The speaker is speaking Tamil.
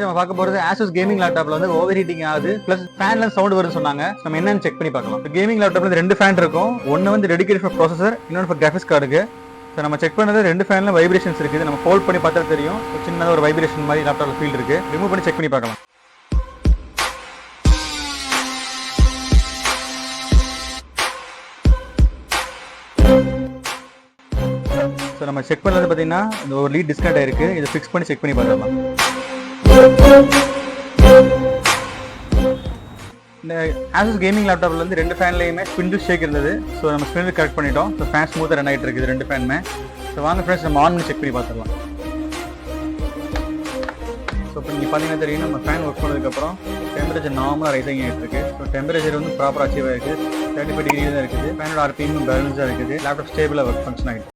நம்ம பார்க்க போறது Asus கேமிங் லேப்டாப்ல வந்து ஓவர் ஹீட்டிங் ஆகுது பிளஸ் ஃபேன்ல சவுண்ட் வரும்னு சொன்னாங்க. நம்ம என்னன்னு செக் பண்ணி பார்க்கலாம். கேமிங் லேப்டாப்ல வந்து ரெண்டு ஃபேன் இருக்கும். ஒன்னு வந்து டெடிகேட்டட் ஃபார் ப்ராசஸர், இன்னொரு ஃபார் கிராஃபிக்ஸ் கார்டுக்கு. நம்ம செக் பண்ணது ரெண்டு ஃபேன்ல வைப்ரேஷன்ஸ் இருக்குது. நம்ம ஹோல்ட் பண்ணி பார்த்தா தெரியும். சின்னதாக ஒரு வைப்ரேஷன் மாதிரி லேப்டாப்ல ஃபீல் இருக்கு. ரிமூவ் பண்ணி செக் பண்ணி பார்க்கலாம். ஸோ நம்ம செக் பண்ணது பார்த்தீங்கன்னா இந்த ஒரு லீட் டிஸ்கனெக்ட் ஆயிருக்கு. இதை ஃபிக்ஸ் பண்ணி செக் பண்ணி பார்த்துடலாம். இந்த Asus கேமிங் லேப்டாப்ல வந்து ரெண்டு ஃபேன்லையுமே ஸ்பிண்டில் ஷேக் இருந்தது. ஸோ நம்ம ஸ்பிண்டில் கரெக்ட் பண்ணிட்டோம். ஸோ ஃபேன் ஸ்மூத்தாக ரன் ஆகிட்டு இருக்குது ரெண்டு ஃபேனுமே. ஸோ வாங்க ஃப்ரெண்ட்ஸ் நம்ம ஆன் பண்ணி செக் பண்ணி பார்த்துடலாம். ஸோ இப்போ நீங்கள் பார்த்தீங்கன்னா தெரியும், நம்ம ஃபேன் ஒர்க் பண்ணதுக்கப்புறம் டெம்பரேச்சர் நார்மலாக ரைசிங் ஆகிட்டு இருக்கு. ஸோ டெம்பரேச்சர் வந்து ப்ராப்பராக அச்சீவ் ஆகிருக்கு. 35 டிகிரி தான் இருக்குது. ஃபேனோட RPM பேலன்ஸாக இருக்குது. லேப்டாப் ஸ்டேபிளாக ஒர்க் ஃபங்க்ஷன் ஆகிட்டு.